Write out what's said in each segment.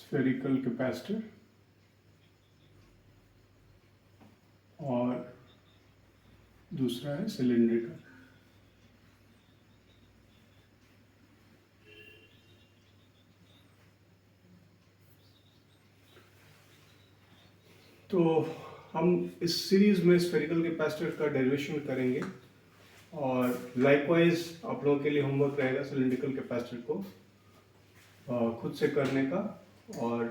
Spherical capacitor और दूसरा है सिलिंड्रिकल। तो हम इस सीरीज में स्फेरिकल कैपेसिटर का डेरिवेशन करेंगे और लाइकवाइज आप लोगों के लिए होमवर्क रहेगा सिलिंड्रिकल कैपेसिटर को खुद से करने का, और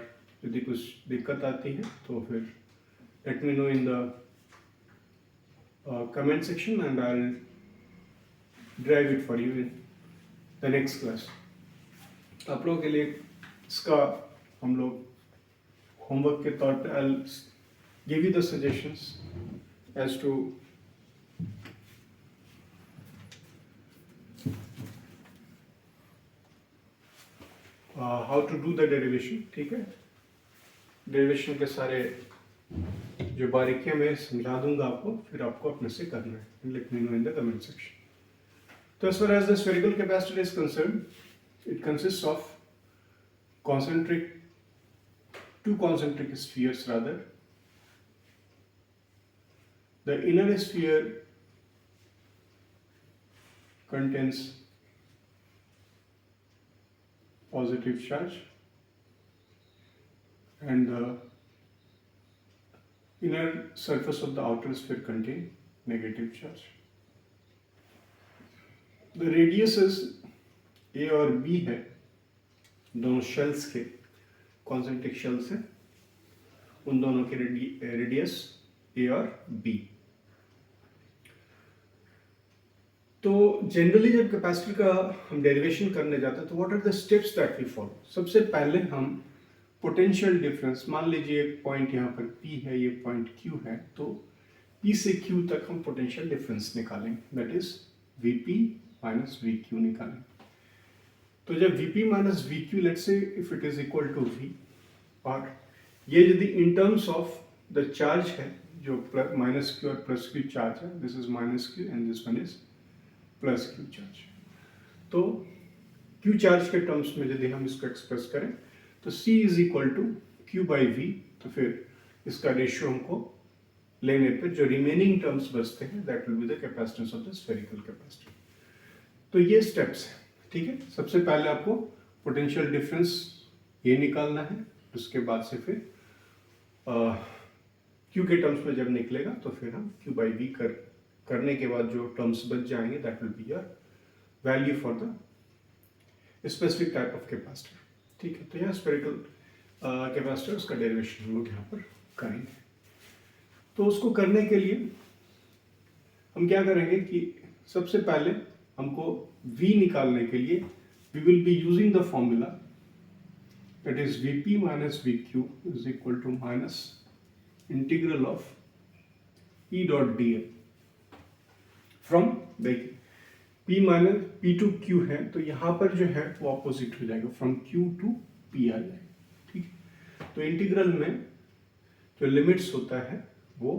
यदि कुछ दिक्कत आती है तो फिर let me know in the comment section and I will drive it for you in the next class. आप लोगों के लिए इसका हम लोग होमवर्क के तौर पे आई give you the suggestions as to how to do the derivation। ठीक है, डेरिवेशन के सारे जो बारीकियां मैं समझा दूंगा आपको, फिर आपको अपने से करना है। Let me know in the comment section. तो as far as the spherical capacitor is concerned, it consists of two concentric spheres rather. The inner sphere contains positive charge and the inner surface of the outer sphere contain negative charge. The radiuses A और B है, दोनों shells के concentric shells हैं, उन दोनों के radius A और B। तो जनरली जब कैपेसिटर का हम डेरिवेशन करने जाते हैं तो what are the steps that we follow. सबसे पहले हम पोटेंशियल डिफरेंस, मान लीजिए एक पॉइंट यहाँ पर P है, ये पॉइंट Q है, तो P से Q तक हम पोटेंशियल डिफरेंस निकालेंगे, that is Vp minus VQ निकालेंगे। तो जब Vp minus VQ let's say if it is equal to V, और ये यदि in terms of the charge है, जो माइनस Q और प्लस Q चार्ज है, this is minus Q and this one is plus Q charge. तो Q charge के terms में यदि हम इसको एक्सप्रेस करें तो C is equal to Q by V, तो फिर इसका रेशियो हमको लेने पर जो रिमेनिंग टर्म्स बचते हैं that will be the capacitance of the spherical capacitor. तो ये स्टेप्स है, ठीक है। सबसे पहले आपको पोटेंशियल डिफरेंस ये निकालना है, उसके बाद से फिर Q के टर्म्स में जब निकलेगा तो फिर हम Q बाई V करने के बाद जो टर्म्स बच जाएंगे that will be your value for the specific type of capacitor, ठीक है। तो यह स्फेरिकल कैपेसिटर, उसका डेरिवेशन हम लोग यहाँ पर करेंगे। तो उसको करने के लिए हम क्या करेंगे कि सबसे पहले हमको V निकालने के लिए we will be using the formula that is Vp minus VQ is equal to minus integral of E dot dl from, देखिए P minus P to Q है, तो यहाँ पर जो है वो ऑपोजिट हो जाएगा, फ्रॉम Q टू P आ जाएगा, ठीक है। तो इंटीग्रल में जो लिमिट्स होता है वो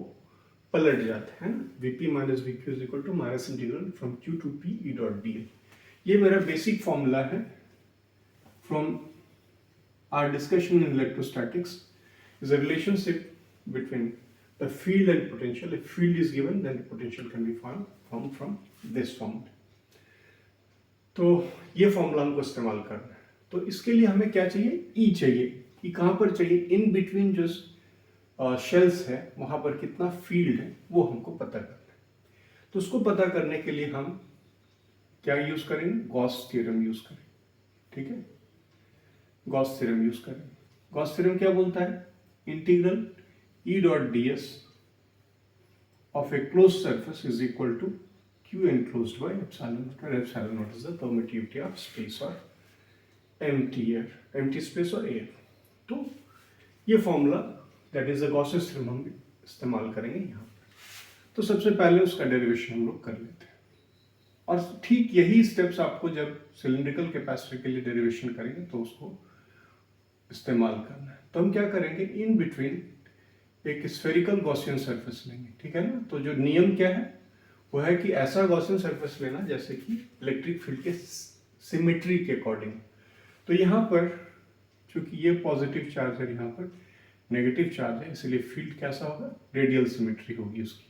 पलट जाता है ना, Vp minus VQ is equal to minus integral from Q to P E dot dl। ये मेरा बेसिक फॉर्मूला है from our discussion in electrostatics, is a relationship between the field and potential. If field is given, then the potential can be found from this formula. तो ये formula हमको इस्तेमाल करना है। तो इसके लिए हमें क्या चाहिए, E चाहिए। E कहाँ पर चाहिए, इन बिटवीन जो शेल्स है वहाँ पर कितना फील्ड है वो हमको पता करना है। तो उसको पता करने के लिए हम क्या यूज करेंगे, गॉस थ्योरम यूज करेंगे, ठीक है। गॉस थ्योरम यूज करेंगे। गॉस थ्योरम क्या बोलता है, integral E dot ds of a closed surface is equal to Q enclosed by epsilon naught, where epsilon naught is the permittivity of space or empty space or air। तो ये formula that is the Gauss's theorem हम इस्तेमाल करेंगे यहाँ पर। तो सबसे पहले उसका डेरिवेशन हम लोग कर लेते हैं, और ठीक यही स्टेप्स आपको जब सिलिंड्रिकल कैपेसिटर के लिए डेरिवेशन करेंगे तो उसको इस्तेमाल करना है। तो हम क्या करेंगे, इन बिटवीन एक स्फेरिकल गॉसियन सरफेस लेंगे, ठीक है ना। तो जो नियम क्या है वो है कि ऐसा गॉसियन सरफेस लेना जैसे कि इलेक्ट्रिक फील्ड के सिमेट्री के अकॉर्डिंग। तो यहाँ पर चूंकि ये पॉजिटिव चार्ज है, यहाँ पर नेगेटिव चार्ज है, इसलिए फील्ड कैसा होगा, रेडियल सिमेट्री होगी उसकी,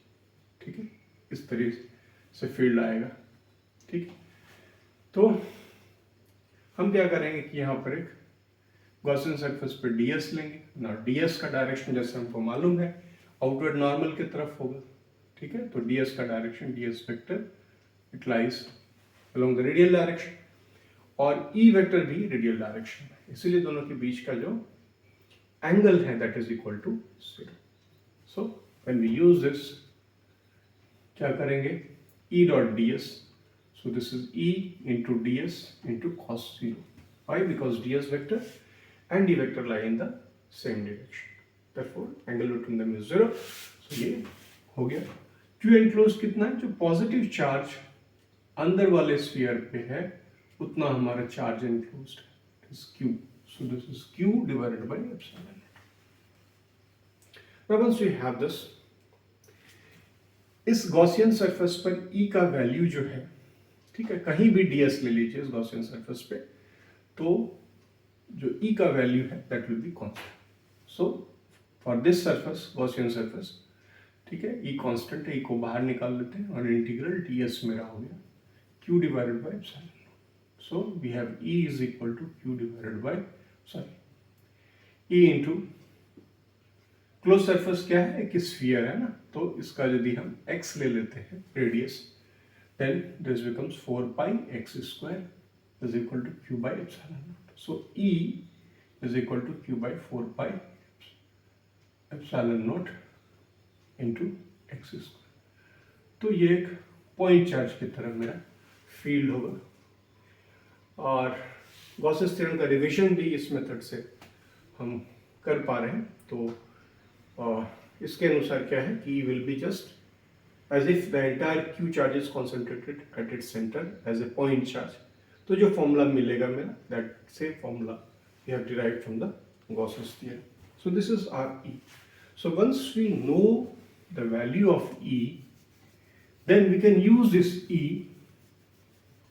ठीक है, इस तरीके से फील्ड आएगा, ठीक है। तो हम क्या करेंगे कि यहाँ पर एक गॉसियन सरफेस पे ds लेंगे ना, ds का डायरेक्शन जैसे हमको मालूम है आउटवर्ड नॉर्मल की तरफ होगा, ठीक है। तो ds का direction, ds vector it lies along the radial direction, और e वेक्टर भी रेडियल डायरेक्शन है, इसीलिए दोनों के बीच का जो एंगल है that is equal to 0। So when we use this, क्या करेंगे, e dot ds, so this is e into ds into cos 0. Why? Because ds vector and d vector lie in the same direction. Therefore, angle between them is 0. So ये हो गया। Q enclosed कितना है? जो positive charge अंदर वाले sphere पे है उतना हमारा चार्ज enclosed है, is Q. So this is Q divided by epsilon. Now once we have this, इस गॉसियन सरफेस पर E का वैल्यू जो है, ठीक है, कहीं भी ds ले लीजिए इस गॉसियन सरफेस पे, तो जो E का वैल्यू है that will be constant. So for this surface, Gaussian surface, ठीक है, E कांस्टेंट है, E को बाहर निकाल लेते हैं और इंटीग्रल ds मेरा हो गया Q divided by epsilon. So we have E is equal to Q divided by, E into close surface क्या है, एक स्फीयर है ना, तो इसका यदि हम x ले लेते हैं radius, then this becomes 4 pi x square is equal to q by epsilon naught. So E is equal to q by 4 pi epsilon naught into x square. तो ये एक पॉइंट चार्ज की तरह मेरा फील्ड होगा, और गॉसेस थ्योरम का revision भी इस मेथड से हम कर पा रहे हैं। तो इसके अनुसार क्या है कि E will be just as if the entire Q charge is concentrated at its center as a point charge. तो जो फॉर्मूला मिलेगा मेरा, that same formula we have derived from the Gauss's theorem. So this is our E. So once we know the value of E, then we can use this E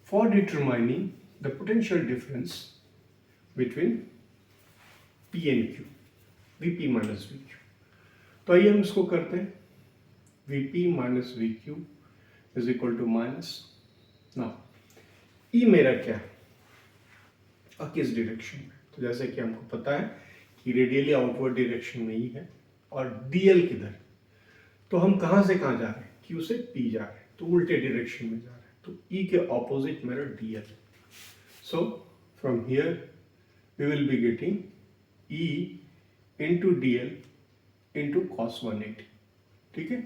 for determining the potential difference between P and Q, Vp minus Vq. तो आइए हम इसको करते हैं, Vp minus Vq is equal to minus, now E मेरा क्या है और किस डायरेक्शन में, तो जैसे कि हमको पता है कि रेडियली आउटवर्ड डायरेक्शन में E है, और dl किधर, तो हम कहाँ से कहाँ जा रहे हैं, Q से P जा रहे हैं, तो उल्टे डायरेक्शन में जा रहे हैं, तो E के ऑपोजिट मेरा dl। So from here we will be getting E into dl into cos 180, ठीक है,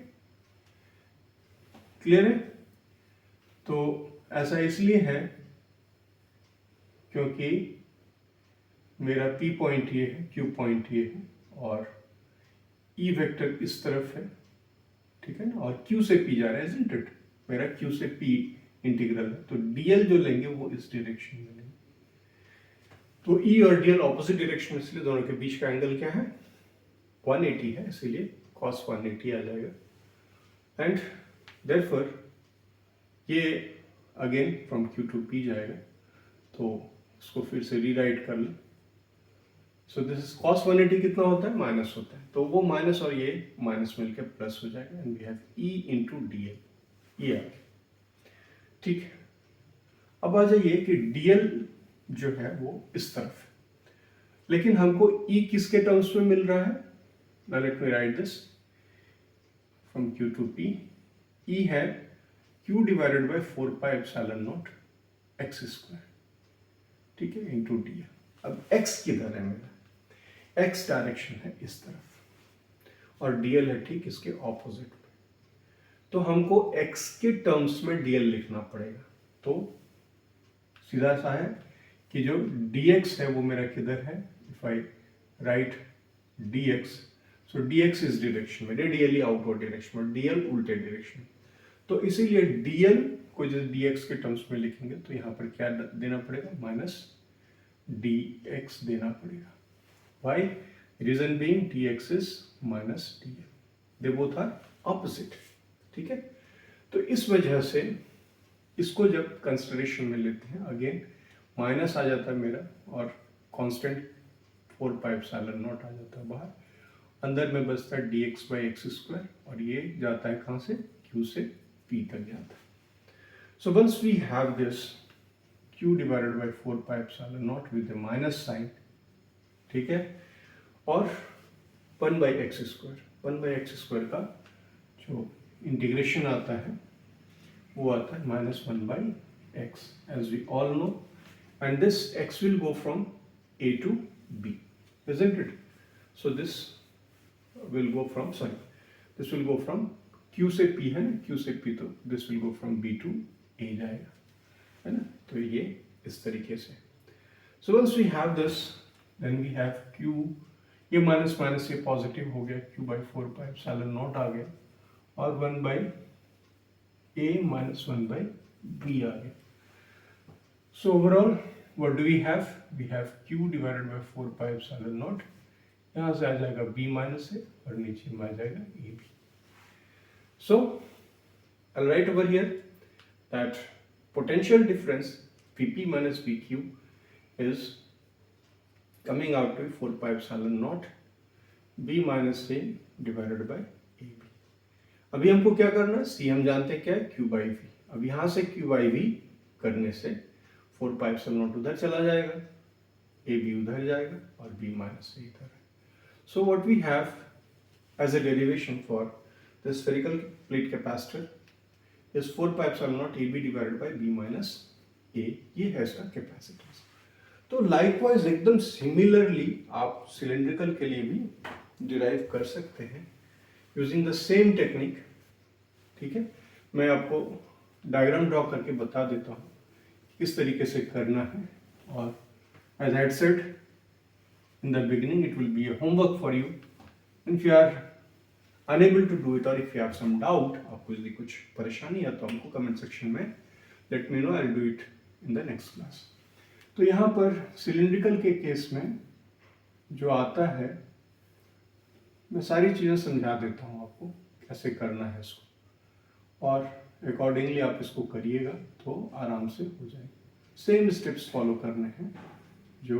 क्लियर है। तो ऐसा इसलिए है क्योंकि मेरा P पॉइंट ये है, Q पॉइंट ये है, और E वेक्टर इस तरफ है, ठीक है ना, और Q से P जा रहा है, isn't it? मेरा Q से P इंटीग्रल है, तो dl जो लेंगे वो इस डायरेक्शन में लेंगे, तो E और dl ऑपोजिट डायरेक्शन में, इसलिए दोनों के बीच का एंगल क्या है, 180 है, इसीलिए cos 180 आ जाएगा। एंड therefore ये again from Q to P जाएगा, तो इसको फिर से रीराइट कर लें। सो दिस इज cos 180 कितना होता है, माइनस होता है, तो वो माइनस और ये माइनस मिलकर प्लस हो जाएगा, and we have E into dl, ये आ गया, ठीक है। अब आ जाइए कि dl जो है वो इस तरफ है, लेकिन हमको E किसके टर्म्स में मिल रहा है, now let me write this from Q to P, E है Q divided bye 4 pi epsilon not x square, ठीक है, इंटू डी। अब x किधर है मेरा, x डायरेक्शन है इस तरफ, और dl है ठीक इसके ऑपोजिट पे, तो हमको x के टर्म्स में dl लिखना पड़ेगा। तो सीधा सा है कि जो dx है वो मेरा किधर है, if I right dx, so dx इस डायरेक्शन में, रेडियली आउटवर्ड डायरेक्शन में, dl उल्टे डायरेक्शन में, तो इसीलिए dl को जब dx के टर्म्स में लिखेंगे तो यहाँ पर क्या देना पड़ेगा, माइनस dx देना पड़ेगा। Why? Reason being dx is minus dl. They both are opposite. ठीक है, तो इस वजह से इसको जब कंसिडरेशन में लेते हैं, अगेन माइनस आ जाता है मेरा, और कांस्टेंट 4 पाई एप्सिलॉन नॉट आ जाता है बाहर, अंदर में बचता है dx बाई एक्स स्क्वायर, और ये जाता है कहाँ से, q से p तक जाता है. So once we have this q divided by 4 pi epsilon naught with a minus sign, ठीक है, और 1 by x square का जो इंटीग्रेशन आता है वो आता है -1 by x, as we all know, and this x will go from a to b, isn't it? So this will go from q से p है ना, q से p, तो this will go from b to a जाएगा, है ना. तो ये इस तरीके से. So once we have this, then we have q, ये माइनस माइनस ये पॉजिटिव हो गया, q by 4 pi epsilon naught आ गया, और 1 by a minus 1 by b आ गया. So overall what do we have? We have q divided by 4 pi epsilon naught, यहाँ से आ जाएगा b minus a, और नीचे में आ जाएगा ab. So I'll write over here that potential difference Vp minus Vq is coming out to 4 pi epsilon naught b minus a divided by ab. अभी हमको क्या करना है, c हम जानते हैं क्या है, q by v. अब यहाँ से q by v करने से 4 pi epsilon naught उधर चला जाएगा, ab उधर जाएगा, और b minus a इधर है. So what we have as a derivation for the spherical plate capacitor is 4 pi epsilon naught ab divided by b minus a. ये है इसका कैपेसिटेंस. तो लाइकवाइज एकदम सिमिलरली आप सिलेंड्रिकल के लिए भी डिराइव कर सकते हैं यूजिंग द सेम टेक्निक. ठीक है, मैं आपको डायग्राम ड्रॉ करके बता देता हूँ किस तरीके से करना है. और as I said in the beginning, it will be a homework for you. If you are unable to do it, or if you have some doubt, आपको यदि कुछ परेशानी है तो हमको कमेंट सेक्शन में let me know, I'll do it in the next class. तो यहाँ पर सिलिंड्रिकल के केस में जो आता है, मैं सारी चीज़ें समझा देता हूँ आपको कैसे करना है इसको, और अकॉर्डिंगली आप इसको करिएगा तो आराम से हो जाएगा. सेम स्टेप्स फॉलो करने हैं जो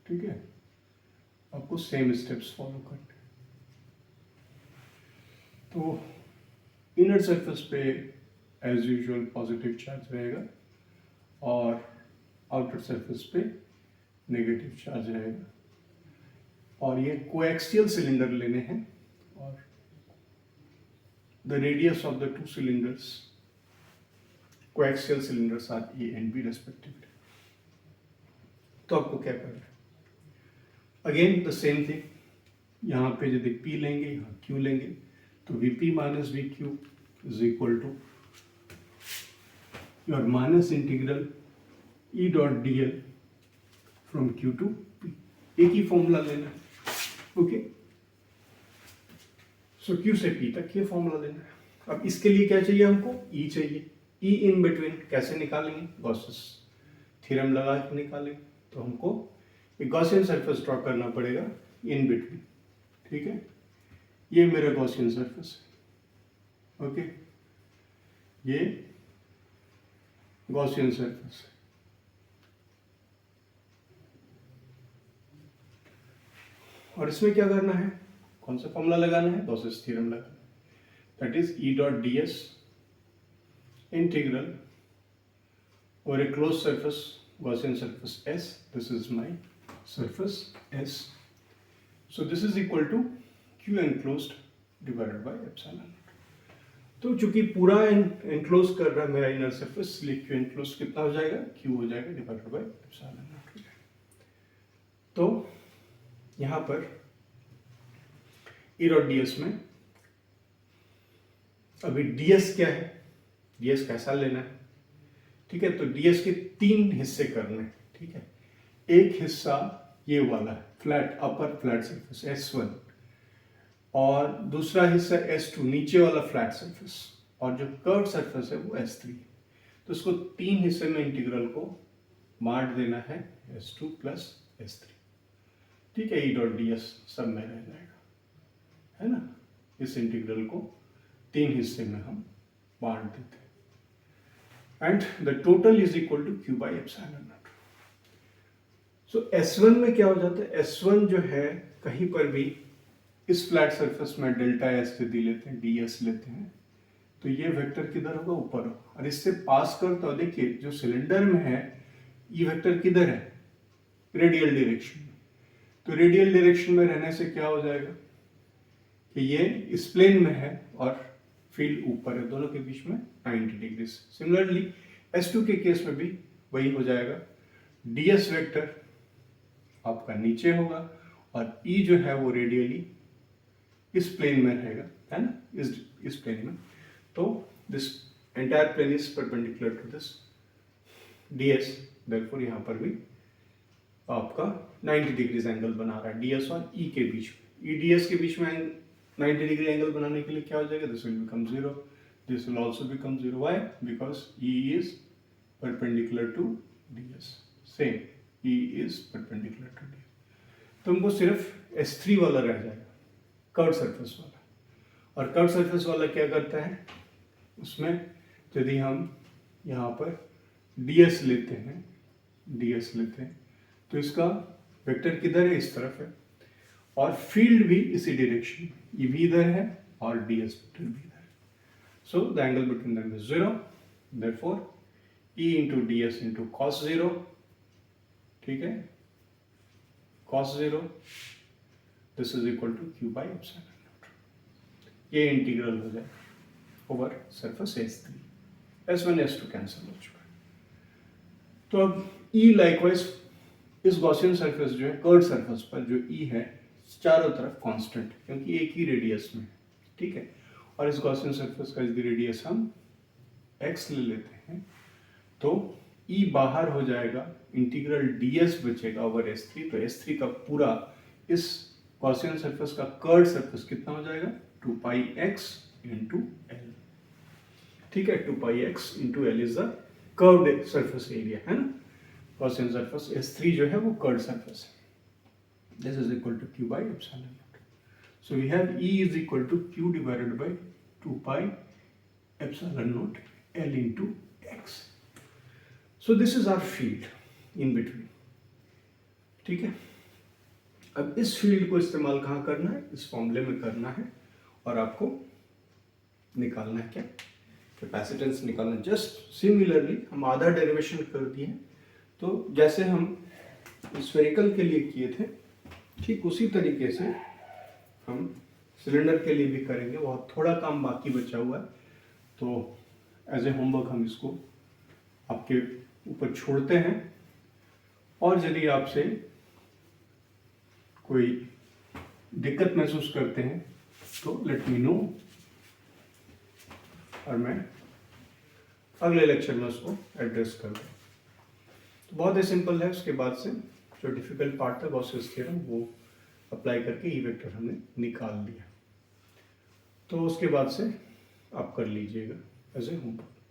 ठीक है, आपको सेम स्टेप्स फॉलो करने. तो इनर सरफेस पे एज यूजुअल पॉजिटिव चार्ज रहेगा, और आउटर सरफेस पे नेगेटिव चार्ज रहेगा. और ये कोएक्सियल सिलेंडर लेने हैं, और the radius of the two cylinders, coaxial cylinders are A and B respectively. तो आपको क्या करना है, अगेन द सेम थिंग. यहाँ पे यदि P लेंगे, यहाँ Q लेंगे, तो Vp minus Vq is equal to your minus integral E dot dl from Q to P. एक ही फॉर्मूला लेना है. ओके, सो Q से P तक ये फॉर्मूला लेना है. अब इसके लिए क्या चाहिए हमको, E चाहिए. E इन बिटवीन कैसे निकालेंगे, गॉसेस थ्योरम लगा के निकालेंगे. तो हमको एक गॉसियन सरफेस ड्रॉ करना पड़ेगा इन बिटवीन. ठीक है, ये मेरा गॉसियन सरफेस है. ओके, ये गॉसियन सरफेस है. और इसमें क्या करना है, कौन सा फॉर्मूला लगाना है, गॉसेस थ्योरम लगाना है. That is E dot ds integral और a closed surface, Gaussian surface S. This is my surface S. So this is equal to Q enclosed divided by epsilon. तो चूंकि पूरा enclose कर रहा है मेरा inner surface, इसलिए Q enclosed कितना हो जाएगा, Q हो जाएगा divided by epsilon naught हो जाएगा. तो यहाँ पर E डॉट ds में अभी ds क्या है, ds कैसा लेना है. ठीक है, तो ds के 3 हिस्से करने हैं. ठीक है, एक हिस्सा ये वाला है, फ्लैट अपर फ्लैट सरफेस S1, और दूसरा हिस्सा S2 नीचे वाला फ्लैट सरफेस, और जो कर्व सरफेस है वो S3. तो इसको 3 हिस्से में इंटीग्रल को बांट देना है, S2 प्लस S3. ठीक है, E डॉट ds सब में रह जाएगा, है ना. इस इंटीग्रल को 3 हिस्से में हम बांट देते हैं and the total is equal to Q by epsilon naught. So S1 में क्या हो जाता है, S1 जो है कहीं पर भी इस फ्लैट सरफेस में डेल्टा एस यदि लेते हैं, ds लेते हैं, तो ये वेक्टर किधर होगा, ऊपर होगा, और इससे पास करता हो, देखिए जो सिलेंडर में है ये वेक्टर किधर है, रेडियल डायरेक्शन में। तो रेडियल डायरेक्शन में रहने से क्या हो जाएगा कि ये इस प्लेन में है और फील्ड ऊपर है, दोनों के बीच में 90 डिग्री। सिमिलरली S2 के केस में भी वही हो जाएगा, ds वेक्टर आपका नीचे होगा और E जो है वो रेडियली इस प्लेन में रहेगा, है ना, इस प्लेन में। तो this entire plane is perpendicular to this ds, therefore यहाँ पर भी आपका 90 डिग्रीज एंगल बना रहा है ds और E के बीच में। EDS के बीच में 90 डिग्री एंगल बनाने के लिए क्या हो जाएगा, this will become 0, this will also become 0। Why? Because E is perpendicular to ds, same E is perpendicular to ds। तो हमको सिर्फ S3 वाला रह जाएगा, कर्व सरफेस वाला। और कर्व सरफेस वाला क्या करता है, उसमें यदि हम यहाँ पर ds लेते हैं, तो इसका वेक्टर किधर है, इस तरफ है, और फील्ड भी इसी डायरेक्शन में, ये भी इधर है और ds वेक्टर भी इधर है। So the angle between them is 0, therefore E into ds into cos 0, ठीक है, cos 0, this is equal to q by epsilon naught. ये इंटीग्रल हो जाए over surface S3, S1 S2 cancel हो चुका है। तो अब E लाइकवाइज इस गॉसियन सरफेस जो है, कर्व सरफेस पर जो E है चारों तरफ कांस्टेंट, क्योंकि एक ही रेडियस में, ठीक है, और इस गॉसियन सरफेस का यदि रेडियस हम x ले लेते हैं तो E बाहर हो जाएगा, इंटीग्रल ds बचेगा ओवर S3। तो S3 का पूरा इस गॉसियन सरफेस का कर्व सरफेस कितना हो जाएगा, 2 पाई x इंटू l, ठीक है, 2 पाई x into l is the curved surface area, है ना। गॉसियन सरफेस S3 जो है वो कर्व्ड सरफेस है। This is equal to q by epsilon naught. So we have E is equal to q divided by 2 pi epsilon naught L into x. So this is our field in between, ठीक है। अब इस field को इस्तेमाल कहाँ करना है, इस फॉर्मूले में करना है, और आपको निकालना है क्या, कैपेसिटेंस निकालना है। जस्ट सिमिलरली हम आधा डेरिवेशन कर दिए हैं, तो जैसे हम स्फेरिकल के लिए किए थे ठीक उसी तरीके से हम सिलेंडर के लिए भी करेंगे। बहुत थोड़ा काम बाकी बचा हुआ है, तो एज ए होमवर्क हम इसको आपके ऊपर छोड़ते हैं। और यदि आपसे कोई दिक्कत महसूस करते हैं तो लेट मी नो, और मैं अगले लेक्चर में उसको एड्रेस कर दूँ। तो बहुत ही सिंपल है। उसके बाद से जो डिफिकल्ट पार्ट था गॉसियस थ्योरम वो अप्लाई करके ई वेक्टर हमने निकाल दिया। तो उसके बाद से आप कर लीजिएगा एज ए होमवर्क।